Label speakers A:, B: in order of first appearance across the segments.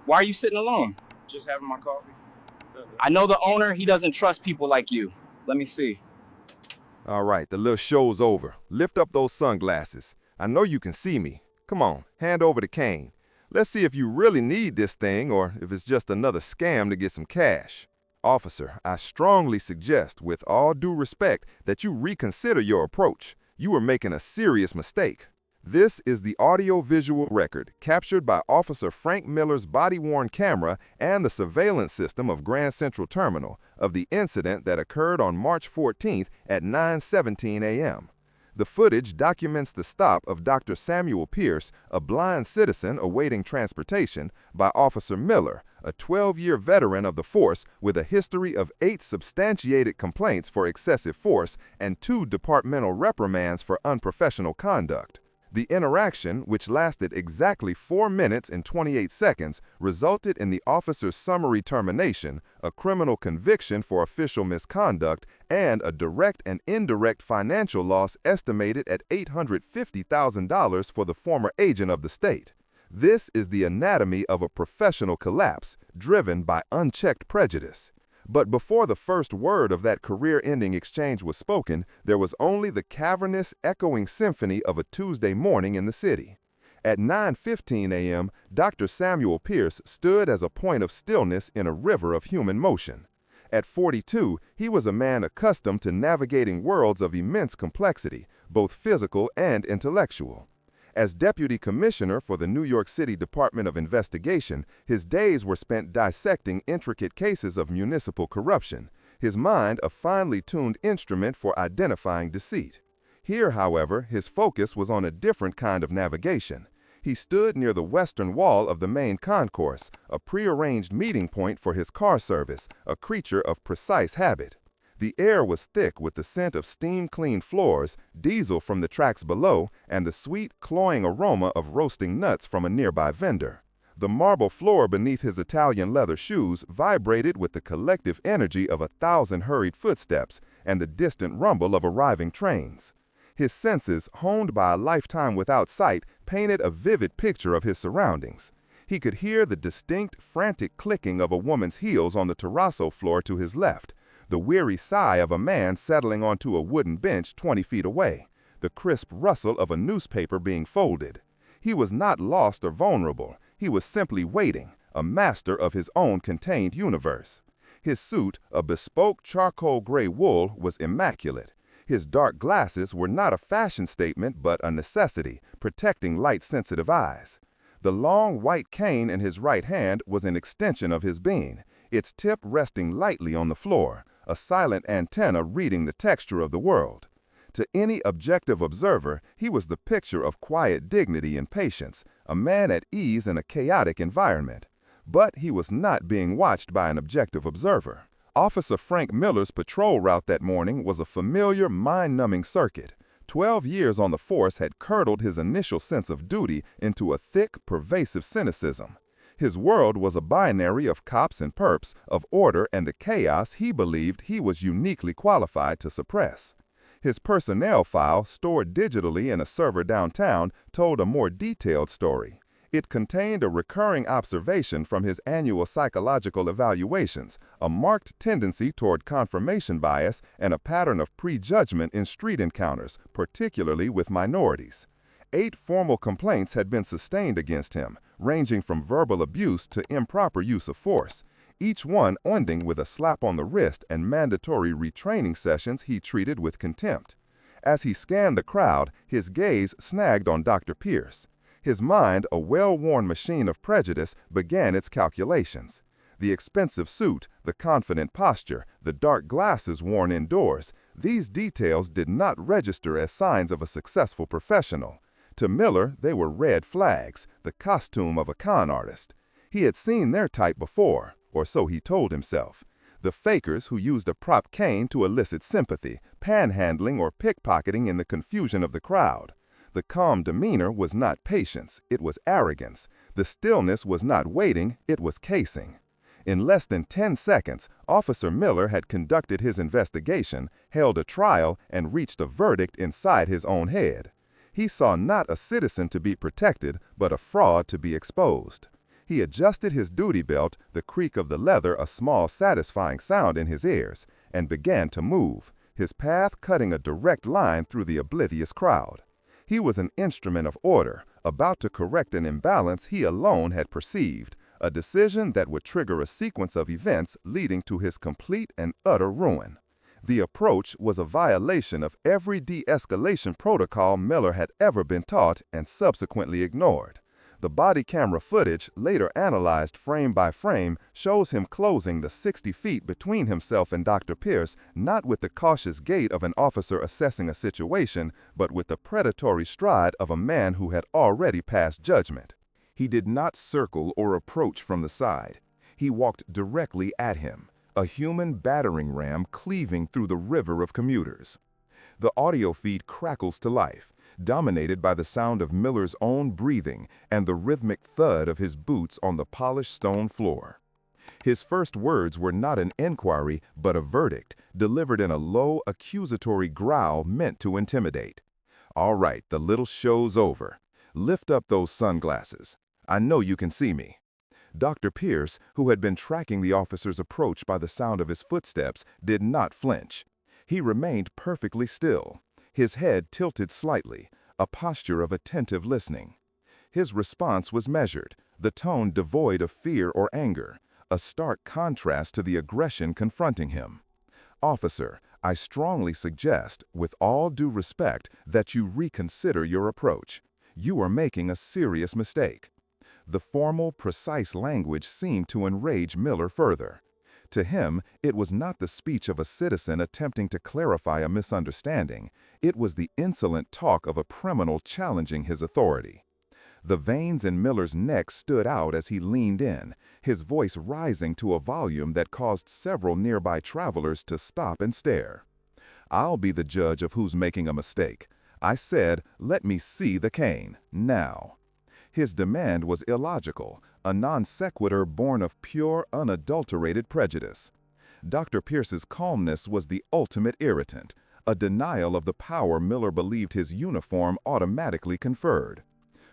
A: Why are you sitting alone?
B: Just having my coffee.
A: I know the owner, he doesn't trust people like you. Let me see.
C: All right, the little show's over. Lift up those sunglasses. I know you can see me. Come on, hand over the cane. Let's see if you really need this thing or if it's just another scam to get some cash. Officer, I strongly suggest, with all due respect, that you reconsider your approach. You are making a serious mistake. This is the audio-visual record captured by Officer Frank Miller's body-worn camera and the surveillance system of Grand Central Terminal of the incident that occurred on March 14th at 9:17 a.m. The footage documents the stop of Dr. Samuel Pierce, a blind citizen awaiting transportation, by Officer Miller, a 12-year veteran of the force with a history of 8 substantiated complaints for excessive force and 2 departmental reprimands for unprofessional conduct. The interaction, which lasted exactly 4 minutes and 28 seconds, resulted in the officer's summary termination, a criminal conviction for official misconduct, and a direct and indirect financial loss estimated at $850,000 for the former agent of the state. This is the anatomy of a professional collapse, driven by unchecked prejudice. But before the first word of that career-ending exchange was spoken, there was only the cavernous, echoing symphony of a Tuesday morning in the city. At 9:15 a.m., Dr. Samuel Pierce stood as a point of stillness in a river of human motion. At 42, he was a man accustomed to navigating worlds of immense complexity, both physical and intellectual. As Deputy Commissioner for the New York City Department of Investigation, his days were spent dissecting intricate cases of municipal corruption, his mind a finely tuned instrument for identifying deceit. Here, however, his focus was on a different kind of navigation. He stood near the western wall of the main concourse, a prearranged meeting point for his car service, a creature of precise habit. The air was thick with the scent of steam-cleaned floors, diesel from the tracks below, and the sweet, cloying aroma of roasting nuts from a nearby vendor. The marble floor beneath his Italian leather shoes vibrated with the collective energy of 1,000 hurried footsteps and the distant rumble of arriving trains. His senses, honed by a lifetime without sight, painted a vivid picture of his surroundings. He could hear the distinct, frantic clicking of a woman's heels on the terrazzo floor to his left, the weary sigh of a man settling onto a wooden bench 20 feet away, the crisp rustle of a newspaper being folded. He was not lost or vulnerable. He was simply waiting, a master of his own contained universe. His suit, a bespoke charcoal gray wool, was immaculate. His dark glasses were not a fashion statement but a necessity, protecting light-sensitive eyes. The long white cane in his right hand was an extension of his being, its tip resting lightly on the floor, a silent antenna reading the texture of the world. To any objective observer, he was the picture of quiet dignity and patience, a man at ease in a chaotic environment. But he was not being watched by an objective observer. Officer Frank Miller's patrol route that morning was a familiar, mind-numbing circuit. 12 years on the force had curdled his initial sense of duty into a thick, pervasive cynicism. His world was a binary of cops and perps, of order and the chaos he believed he was uniquely qualified to suppress. His personnel file, stored digitally in a server downtown, told a more detailed story. It contained a recurring observation from his annual psychological evaluations, a marked tendency toward confirmation bias, and a pattern of prejudgment in street encounters, particularly with minorities. 8 formal complaints had been sustained against him, ranging from verbal abuse to improper use of force, each one ending with a slap on the wrist and mandatory retraining sessions he treated with contempt. As he scanned the crowd, his gaze snagged on Dr. Pierce. His mind, a well-worn machine of prejudice, began its calculations. The expensive suit, the confident posture, the dark glasses worn indoors, these details did not register as signs of a successful professional. To Miller, they were red flags, the costume of a con artist. He had seen their type before, or so he told himself. The fakers who used a prop cane to elicit sympathy, panhandling or pickpocketing in the confusion of the crowd. The calm demeanor was not patience, it was arrogance. The stillness was not waiting, it was casing. In less than 10 seconds, Officer Miller had conducted his investigation, held a trial, and reached a verdict inside his own head. He saw not a citizen to be protected, but a fraud to be exposed. He adjusted his duty belt, the creak of the leather a small satisfying sound in his ears, and began to move, his path cutting a direct line through the oblivious crowd. He was an instrument of order, about to correct an imbalance he alone had perceived, a decision that would trigger a sequence of events leading to his complete and utter ruin. The approach was a violation of every de-escalation protocol Miller had ever been taught and subsequently ignored. The body camera footage, later analyzed frame by frame, shows him closing the 60 feet between himself and Dr. Pierce, not with the cautious gait of an officer assessing a situation, but with the predatory stride of a man who had already passed judgment. He did not circle or approach from the side. He walked directly at him, a human battering ram cleaving through the river of commuters. The audio feed crackles to life, dominated by the sound of Miller's own breathing and the rhythmic thud of his boots on the polished stone floor. His first words were not an inquiry, but a verdict, delivered in a low, accusatory growl meant to intimidate. "All right, the little show's over. Lift up those sunglasses. I know you can see me." Dr. Pierce, who had been tracking the officer's approach by the sound of his footsteps, did not flinch. He remained perfectly still, his head tilted slightly, a posture of attentive listening. His response was measured, the tone devoid of fear or anger, a stark contrast to the aggression confronting him. "Officer, I strongly suggest, with all due respect, that you reconsider your approach. You are making a serious mistake." The formal, precise language seemed to enrage Miller further. To him, it was not the speech of a citizen attempting to clarify a misunderstanding. It was the insolent talk of a criminal challenging his authority. The veins in Miller's neck stood out as he leaned in, his voice rising to a volume that caused several nearby travelers to stop and stare. "I'll be the judge of who's making a mistake. I said, let me see the cane, now." His demand was illogical, a non sequitur born of pure, unadulterated prejudice. Dr. Pierce's calmness was the ultimate irritant, a denial of the power Miller believed his uniform automatically conferred.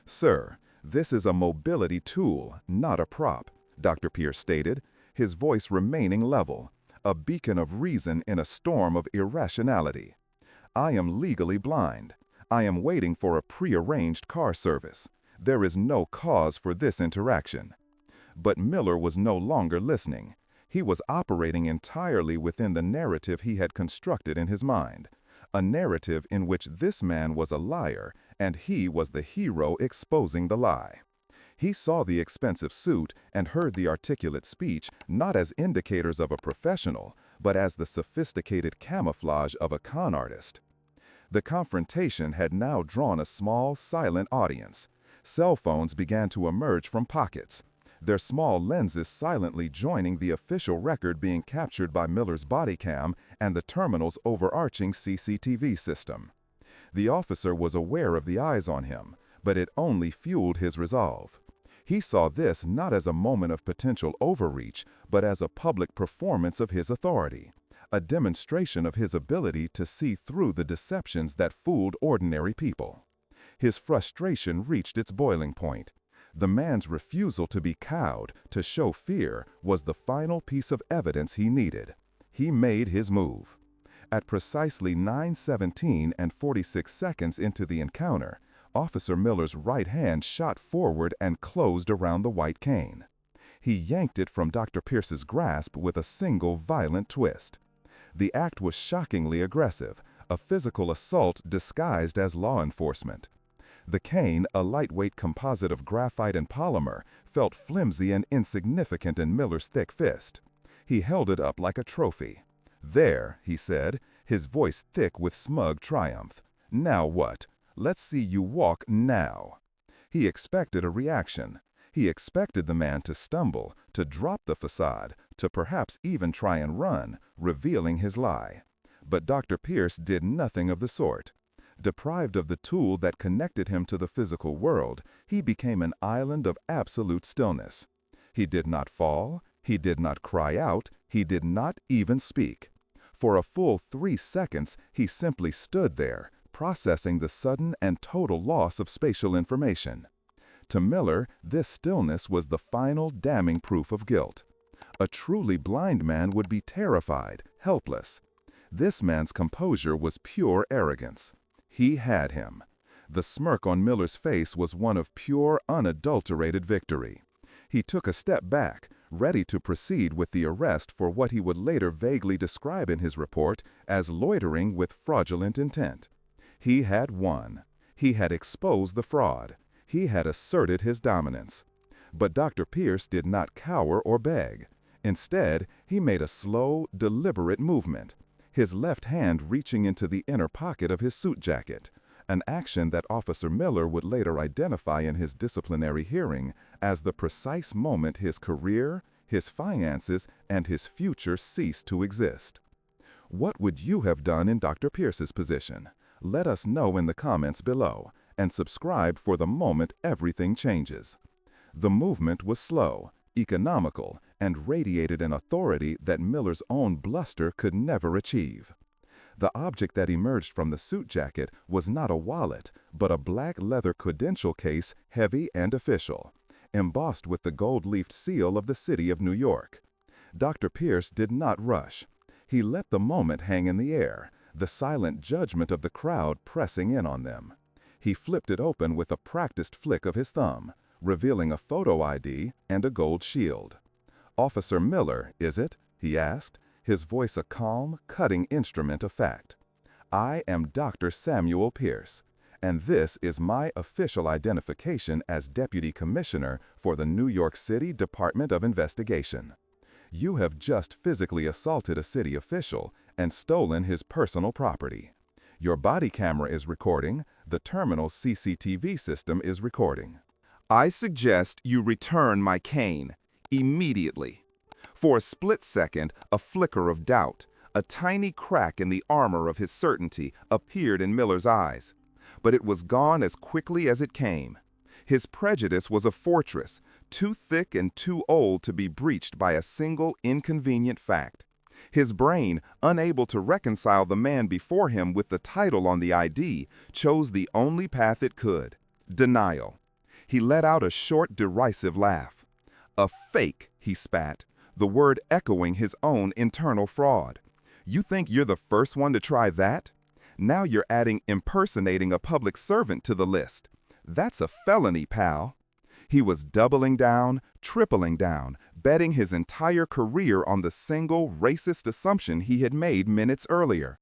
C: "Sir, this is a mobility tool, not a prop," Dr. Pierce stated, his voice remaining level, a beacon of reason in a storm of irrationality. "I am legally blind. I am waiting for a prearranged car service. There is no cause for this interaction." But Miller was no longer listening. He was operating entirely within the narrative he had constructed in his mind, a narrative in which this man was a liar and he was the hero exposing the lie. He saw the expensive suit and heard the articulate speech not as indicators of a professional, but as the sophisticated camouflage of a con artist. The confrontation had now drawn a small, silent audience. Cell phones began to emerge from pockets, their small lenses silently joining the official record being captured by Miller's body cam and the terminal's overarching CCTV system. The officer was aware of the eyes on him, but it only fueled his resolve. He saw this not as a moment of potential overreach, but as a public performance of his authority, a demonstration of his ability to see through the deceptions that fooled ordinary people. His frustration reached its boiling point. The man's refusal to be cowed, to show fear, was the final piece of evidence he needed. He made his move. At precisely 9:17 and 46 seconds into the encounter, Officer Miller's right hand shot forward and closed around the white cane. He yanked it from Dr. Pierce's grasp with a single violent twist. The act was shockingly aggressive, a physical assault disguised as law enforcement. The cane, a lightweight composite of graphite and polymer, felt flimsy and insignificant in Miller's thick fist. He held it up like a trophy. "There," he said, his voice thick with smug triumph. "Now what? Let's see you walk now." He expected a reaction. He expected the man to stumble, to drop the facade, to perhaps even try and run, revealing his lie. But Dr. Pierce did nothing of the sort. Deprived of the tool that connected him to the physical world, he became an island of absolute stillness. He did not fall, he did not cry out, he did not even speak. For a full 3 seconds, he simply stood there, processing the sudden and total loss of spatial information.
B: To Miller, this stillness was the final damning proof of guilt. A truly blind man would be terrified, helpless. This man's composure was pure arrogance. He had him. The smirk on Miller's face was one of pure, unadulterated victory. He took a step back, ready to proceed with the arrest for what he would later vaguely describe in his report as loitering with fraudulent intent. He had won. He had exposed the fraud. He had asserted his dominance. But Dr. Pierce did not cower or beg. Instead, he made a slow, deliberate movement, his left hand reaching into the inner pocket of his suit jacket, an action that Officer Miller would later identify in his disciplinary hearing as the precise moment his career, his finances, and his future ceased to exist. What would you have done in Dr. Pierce's position? Let us know in the comments below, and subscribe for the moment everything changes. The movement was slow, economical, and radiated an authority that Miller's own bluster could never achieve. The object that emerged from the suit jacket was not a wallet, but a black leather credential case, heavy and official, embossed with the gold-leafed seal of the city of New York. Dr. Pierce did not rush. He let the moment hang in the air, the silent judgment of the crowd pressing in on them. He flipped it open with a practiced flick of his thumb, revealing a photo ID and a gold shield. "Officer Miller, is it?" he asked, his voice a calm, cutting instrument of fact. "I am Dr. Samuel Pierce, and this is my official identification as Deputy Commissioner for the New York City Department of Investigation. You have just physically assaulted a city official and stolen his personal property. Your body camera is recording, the terminal's CCTV system is recording.
C: I suggest you return my cane immediately." For a split second, a flicker of doubt, a tiny crack in the armor of his certainty appeared in Miller's eyes. But it was gone as quickly as it came. His prejudice was a fortress, too thick and too old to be breached by a single inconvenient fact. His brain, unable to reconcile the man before him with the title on the ID, chose the only path it could: denial. He let out a short, derisive laugh. "A fake," he spat, the word echoing his own internal fraud. "You think you're the first one to try that? Now you're adding impersonating a public servant to the list. That's a felony, pal." He was doubling down, tripling down, betting his entire career on the single racist assumption he had made minutes earlier.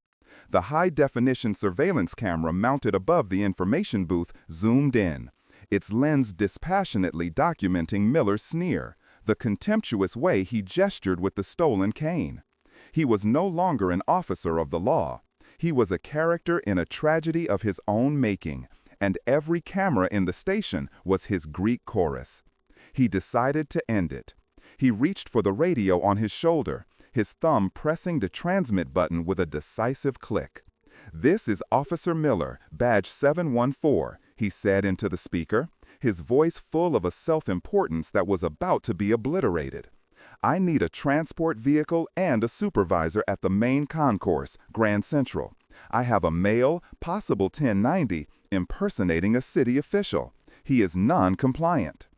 C: The high-definition surveillance camera mounted above the information booth zoomed in, its lens dispassionately documenting Miller's sneer, the contemptuous way he gestured with the stolen cane. He was no longer an officer of the law. He was a character in a tragedy of his own making, and every camera in the station was his Greek chorus. He decided to end it. He reached for the radio on his shoulder, his thumb pressing the transmit button with a decisive click. "This is Officer Miller, badge 714, he said into the speaker, his voice full of a self-importance that was about to be obliterated. "I need a transport vehicle and a supervisor at the main concourse, Grand Central. I have a male, possible 1090, impersonating a city official. He is non-compliant."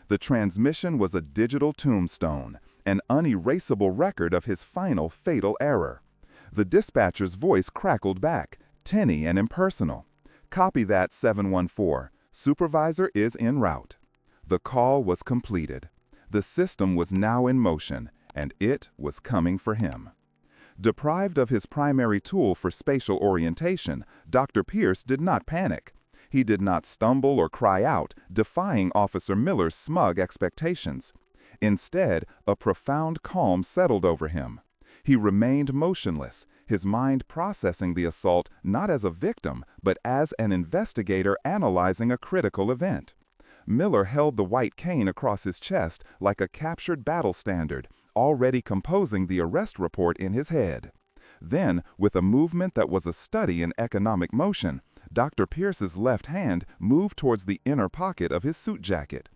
C: The transmission was a digital tombstone, an unerasable record of his final fatal error. The dispatcher's voice crackled back, tinny and impersonal. "Copy that, 714. Supervisor is en route." The call was completed. The system was now in motion, and it was coming for him. Deprived of his primary tool for spatial orientation, Dr. Pierce did not panic. He did not stumble or cry out, defying Officer Miller's smug expectations. Instead, a profound calm settled over him. He remained motionless, his mind processing the assault not as a victim, but as an investigator analyzing a critical event. Miller held the white cane across his chest like a captured battle standard, already composing the arrest report in his head. Then, with a movement that was a study in economic motion, Dr. Pierce's left hand moved towards the inner pocket of his suit jacket.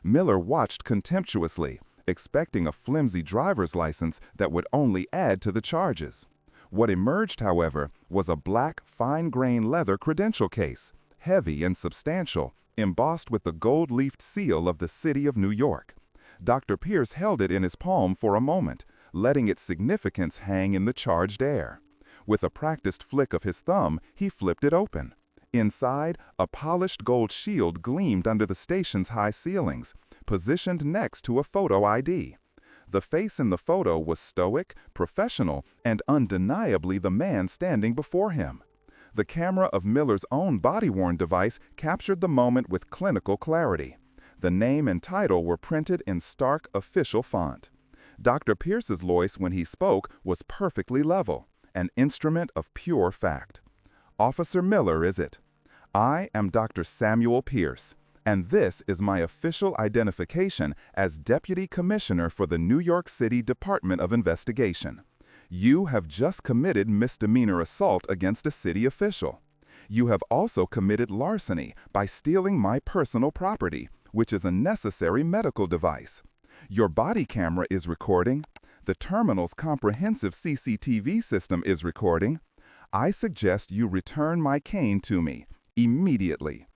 C: Miller watched contemptuously, expecting a flimsy driver's license that would only add to the charges. What emerged, however, was a black, fine-grained leather credential case, heavy and substantial,
B: embossed with the gold-leafed seal of the city of New York. Dr. Pierce held it in his palm for a moment, letting its significance hang in the charged air. With a practiced flick of his thumb, he flipped it open. Inside, a polished gold shield gleamed under the station's high ceilings, positioned next to a photo ID. The face in the photo was stoic, professional, and undeniably the man standing before him. The camera of Miller's own body-worn device captured the moment with clinical clarity. The name and title were printed in stark official font. Dr. Pierce's voice when he spoke was perfectly level, an instrument of pure fact. "Officer Miller, is it? I am Dr. Samuel Pierce, and this is my official identification as Deputy Commissioner for the New York City Department of Investigation. You have just committed misdemeanor assault against a city official. You have also committed larceny by stealing my personal property, which is a necessary medical device. Your body camera is recording. The terminal's comprehensive CCTV system is recording. I suggest you return my cane to me immediately."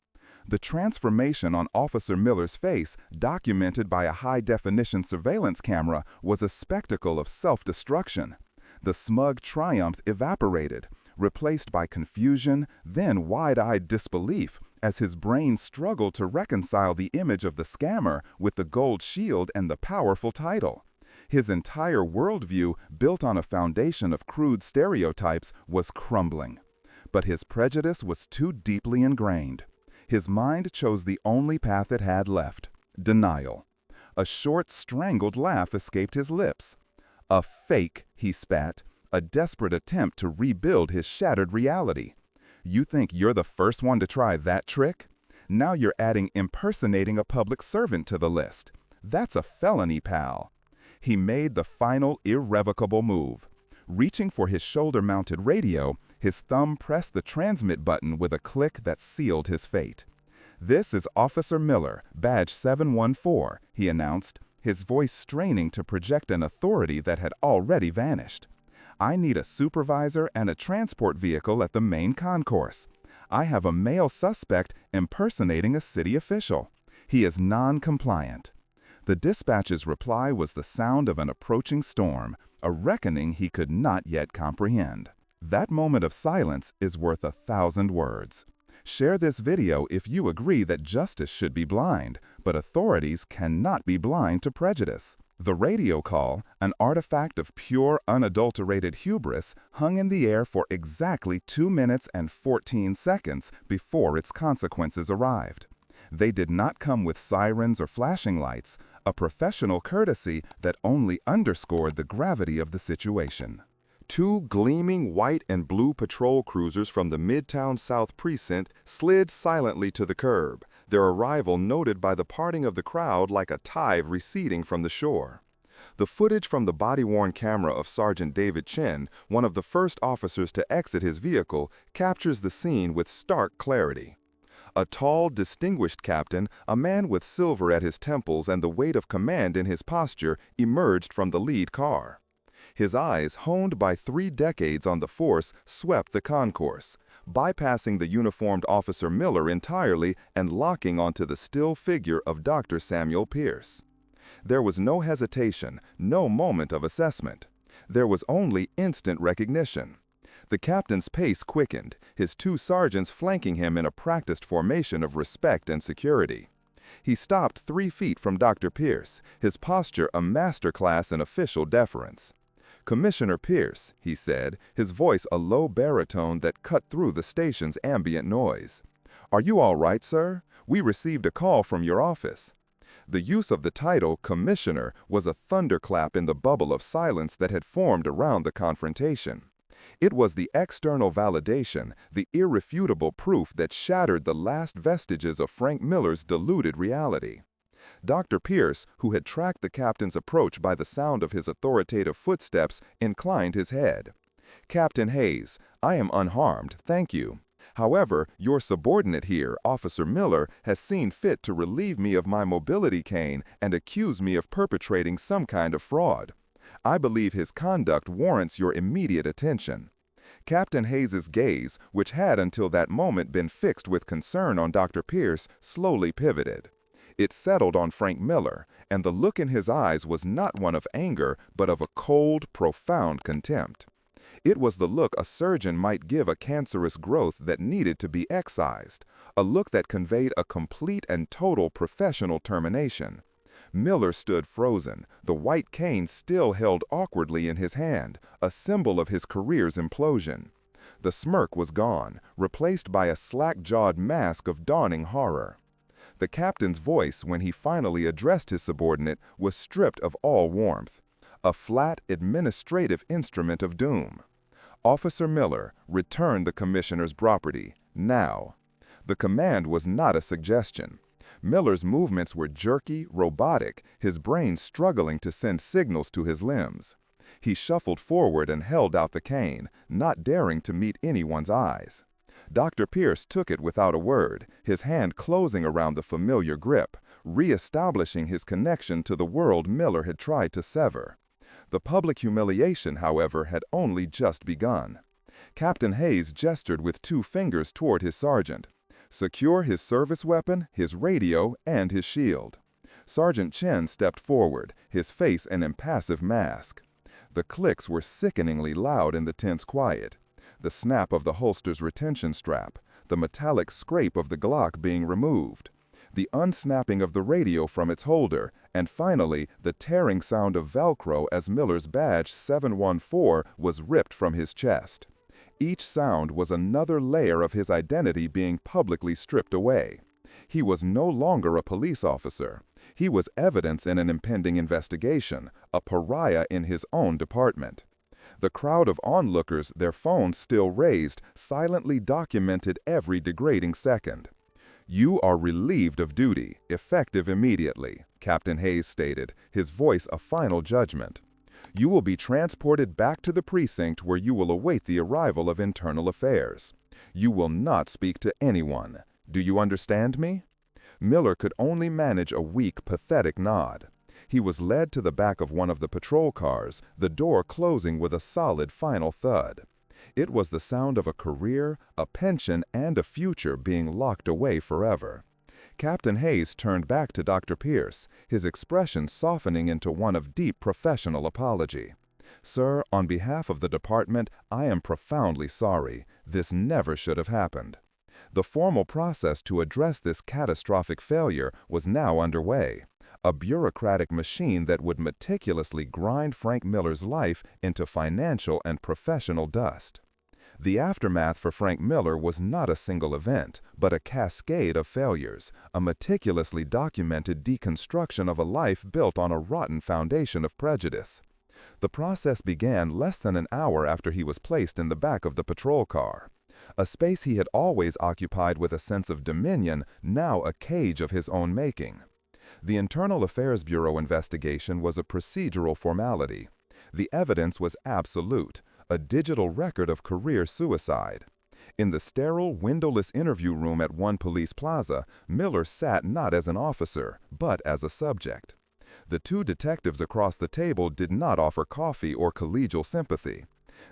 B: The transformation on Officer Miller's face, documented by a high-definition surveillance camera, was a spectacle of self-destruction. The smug triumph evaporated, replaced by confusion, then wide-eyed disbelief, as his brain struggled to reconcile the image of the scammer with the gold shield and the powerful title. His entire worldview, built on a foundation of crude stereotypes, was crumbling. But his prejudice was too deeply ingrained. His mind chose the only path it had left: denial. A short, strangled laugh escaped his lips. "A fake," he spat, a desperate attempt to rebuild his shattered reality. "You think you're the first one to try that trick? Now you're adding impersonating a public servant to the list. That's a felony, pal." He made the final irrevocable move. Reaching for his shoulder-mounted radio, his thumb pressed the transmit button with a click that sealed his fate. "This is Officer Miller, badge 714, he announced, his voice straining to project an authority that had already vanished. "I need a supervisor and a transport vehicle at the main concourse. I have a male suspect impersonating a city official. He is non-compliant." The dispatch's reply was the sound of an approaching storm, a reckoning he could not yet comprehend. That moment of silence is worth 1,000 words. Share this video if you agree that justice should be blind, but authorities cannot be blind to prejudice. The radio call, an artifact of pure, unadulterated hubris, hung in the air for exactly 2 minutes and 14 seconds before its consequences arrived. They did not come with sirens or flashing lights, a professional courtesy that only underscored the gravity of the situation.
C: 2 gleaming white and blue patrol cruisers from the Midtown South Precinct slid silently to the curb, their arrival noted by the parting of the crowd like a tide receding from the shore. The footage from the body-worn camera of Sergeant David Chen, one of the first officers to exit his vehicle, captures the scene with stark clarity. A tall, distinguished captain, a man with silver at his temples and the weight of command in his posture, emerged from the lead car. His eyes, honed by 3 decades on the force, swept the concourse, bypassing the uniformed Officer Miller entirely and locking onto the still figure of Dr. Samuel Pierce. There was no hesitation, no moment of assessment. There was only instant recognition. The captain's pace quickened, his 2 sergeants flanking him in a practiced formation of respect and security. He stopped 3 feet from Dr. Pierce, his posture a masterclass in official deference. "Commissioner Pierce," he said, his voice a low baritone that cut through the station's ambient noise. "Are you all right, sir? We received a call from your office." The use of the title Commissioner was a thunderclap in the bubble of silence that had formed around the confrontation. It was the external validation, the irrefutable proof that shattered the last vestiges of Frank Miller's deluded reality. Dr. Pierce, who had tracked the captain's approach by the sound of his authoritative footsteps, inclined his head. "Captain Hayes, I am unharmed, thank you. However, your subordinate here, Officer Miller, has seen fit to relieve me of my mobility cane and accuse me of perpetrating some kind of fraud. I believe his conduct warrants your immediate attention."
B: Captain Hayes's gaze, which had until that moment been fixed with concern on Dr. Pierce, slowly pivoted. It settled on Frank Miller, and the look in his eyes was not one of anger, but of a cold, profound contempt. It was the look a surgeon might give a cancerous growth that needed to be excised, a look that conveyed a complete and total professional termination. Miller stood frozen, the white cane still held awkwardly in his hand, a symbol of his career's implosion. The smirk was gone, replaced by a slack-jawed mask of dawning horror. The captain's voice, when he finally addressed his subordinate, was stripped of all warmth, a flat, administrative instrument of doom. "Officer Miller, return the commissioner's property, now." The command was not a suggestion. Miller's movements were jerky, robotic, his brain struggling to send signals to his limbs. He shuffled forward and held out the cane, not daring to meet anyone's eyes. Dr. Pierce took it without a word, his hand closing around the familiar grip, re-establishing his connection to the world Miller had tried to sever. The public humiliation, however, had only just begun. Captain Hayes gestured with 2 fingers toward his sergeant. Secure his service weapon, his radio, and his shield. Sergeant Chen stepped forward, his face an impassive mask. The clicks were sickeningly loud in the tense quiet. The snap of the holster's retention strap, the metallic scrape of the Glock being removed, the unsnapping of the radio from its holder, and finally the tearing sound of Velcro as Miller's badge 714 was ripped from his chest. Each sound was another layer of his identity being publicly stripped away. He was no longer a police officer. He was evidence in an impending investigation, a pariah in his own department. The crowd of onlookers, their phones still raised, silently documented every degrading second. "You are relieved of duty, effective immediately," Captain Hayes stated, his voice a final judgment. "You will be transported back to the precinct where you will await the arrival of Internal Affairs. You will not speak to anyone. Do you understand me?" Miller could only manage a weak, pathetic nod. He was led to the back of one of the patrol cars, the door closing with a solid final thud. It was the sound of a career, a pension, and a future being locked away forever. Captain Hayes turned back to Dr. Pierce, his expression softening into one of deep professional apology. "Sir, on behalf of the department, I am profoundly sorry. This never should have happened." The formal process to address this catastrophic failure was now underway, a bureaucratic machine that would meticulously grind Frank Miller's life into financial and professional dust. The aftermath for Frank Miller was not a single event, but a cascade of failures, a meticulously documented deconstruction of a life built on a rotten foundation of prejudice. The process began less than an hour after he was placed in the back of the patrol car. A space he had always occupied with a sense of dominion, now a cage of his own making. The Internal Affairs Bureau investigation was a procedural formality. The evidence was absolute, a digital record of career suicide. In the sterile, windowless interview room at One Police Plaza, Miller sat not as an officer, but as a subject. The 2 detectives across the table did not offer coffee or collegial sympathy.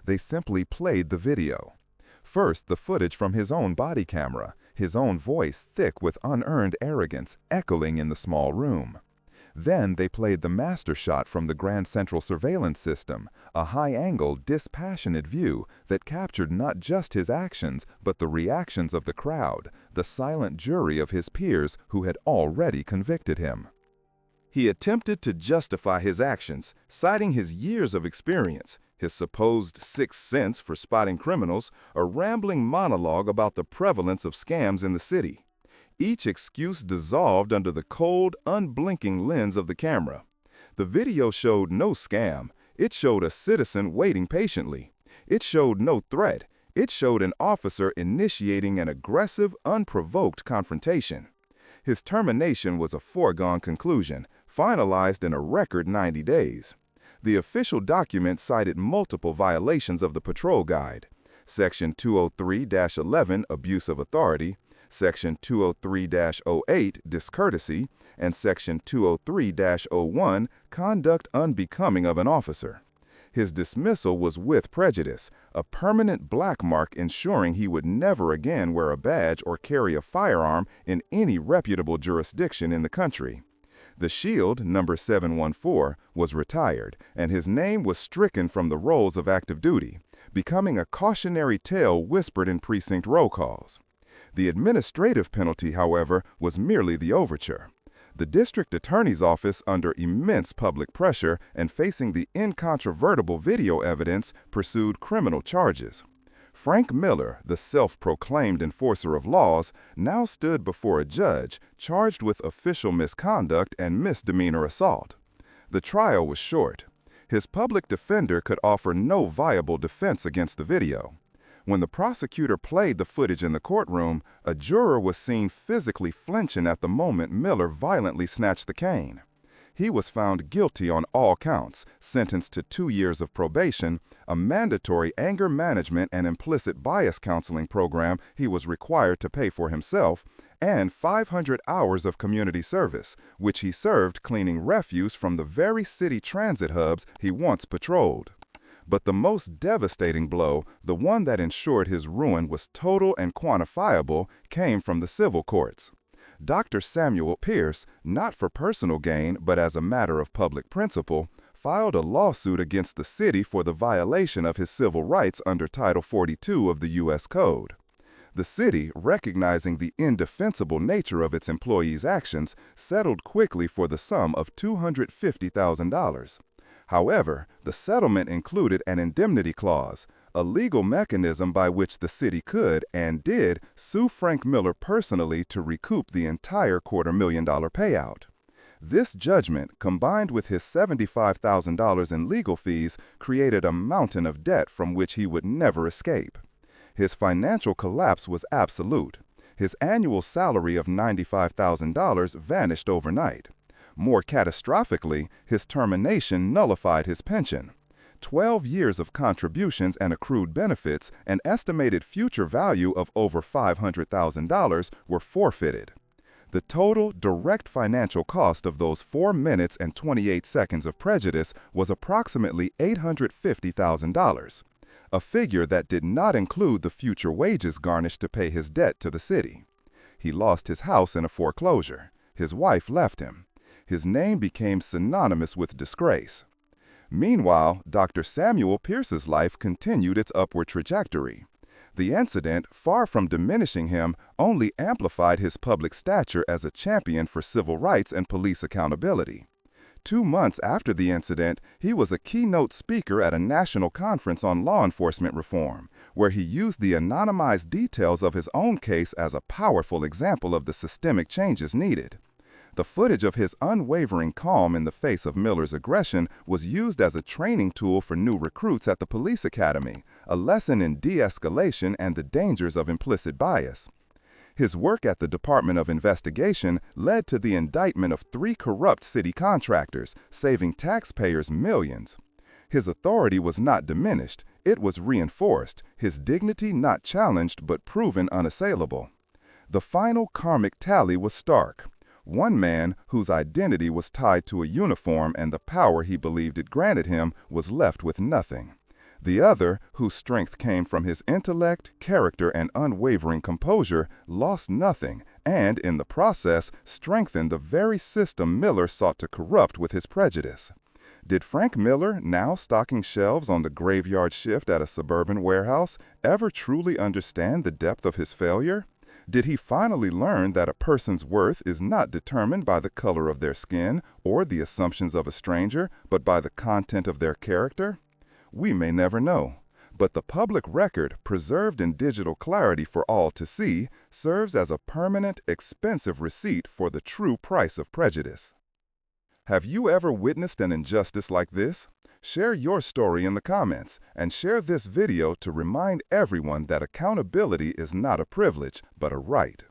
B: They simply played the video. First, the footage from his own body camera, his own voice thick with unearned arrogance, echoing in the small room. Then they played the master shot from the Grand Central Surveillance System, a high-angle, dispassionate view that captured not just his actions, but the reactions of the crowd, the silent jury of his peers who had already convicted him. He attempted to justify his actions, citing his years of experience, his supposed sixth sense for spotting criminals, a rambling monologue about the prevalence of scams in the city. Each excuse dissolved under the cold, unblinking lens of the camera. The video showed no scam. It showed a citizen waiting patiently. It showed no threat. It showed an officer initiating an aggressive, unprovoked confrontation. His termination was a foregone conclusion, finalized in a record 90 days. The official document cited multiple violations of the patrol guide. Section 203-11, Abuse of Authority, Section 203-08, Discourtesy, and Section 203-01, Conduct Unbecoming of an Officer. His dismissal was with prejudice, a permanent black mark ensuring he would never again wear a badge or carry a firearm in any reputable jurisdiction in the country. The Shield, number 714, was retired, and his name was stricken from the rolls of active duty, becoming a cautionary tale whispered in precinct roll calls. The administrative penalty, however, was merely the overture. The district attorney's office, under immense public pressure and facing the incontrovertible video evidence, pursued criminal charges. Frank Miller, the self-proclaimed enforcer of laws, now stood before a judge charged with official misconduct and misdemeanor assault. The trial was short. His public defender could offer no viable defense against the video. When the prosecutor played the footage in the courtroom, a juror was seen physically flinching at the moment Miller violently snatched the cane. He was found guilty on all counts, sentenced to 2 years of probation, a mandatory anger management and implicit bias counseling program he was required to pay for himself, and 500 hours of community service, which he served cleaning refuse from the very city transit hubs he once patrolled. But the most devastating blow, the one that ensured his ruin was total and quantifiable, came from the civil courts. Dr. Samuel Pierce, not for personal gain but as a matter of public principle, filed a lawsuit against the city for the violation of his civil rights under Title 42 of the U.S. Code. The city, recognizing the indefensible nature of its employees' actions, settled quickly for the sum of $250,000. However, the settlement included an indemnity clause, a legal mechanism by which the city could, and did, sue Frank Miller personally to recoup the entire $250,000 payout. This judgment, combined with his $75,000 in legal fees, created a mountain of debt from which he would never escape. His financial collapse was absolute. His annual salary of $95,000 vanished overnight. More catastrophically, his termination nullified his pension. 12 years of contributions and accrued benefits, an estimated future value of over $500,000, were forfeited. The total direct financial cost of those 4 minutes and 28 seconds of prejudice was approximately $850,000, a figure that did not include the future wages garnished to pay his debt to the city. He lost his house in a foreclosure. His wife left him. His name became synonymous with disgrace. Meanwhile, Dr. Samuel Pierce's life continued its upward trajectory. The incident, far from diminishing him, only amplified his public stature as a champion for civil rights and police accountability. 2 months after the incident, he was a keynote speaker at a national conference on law enforcement reform, where he used the anonymized details of his own case as a powerful example of the systemic changes needed. The footage of his unwavering calm in the face of Miller's aggression was used as a training tool for new recruits at the police academy, a lesson in de-escalation and the dangers of implicit bias. His work at the Department of Investigation led to the indictment of 3 corrupt city contractors, saving taxpayers millions. His authority was not diminished, it was reinforced, his dignity not challenged but proven unassailable. The final karmic tally was stark. One man, whose identity was tied to a uniform and the power he believed it granted him, was left with nothing. The other, whose strength came from his intellect, character, and unwavering composure, lost nothing and, in the process, strengthened the very system Miller sought to corrupt with his prejudice. Did Frank Miller, now stocking shelves on the graveyard shift at a suburban warehouse, ever truly understand the depth of his failure? Did he finally learn that a person's worth is not determined by the color of their skin or the assumptions of a stranger, but by the content of their character? We may never know, but the public record, preserved in digital clarity for all to see, serves as a permanent, expensive receipt for the true price of prejudice. Have you ever witnessed an injustice like this? Share your story in the comments, and share this video to remind everyone that accountability is not a privilege, but a right.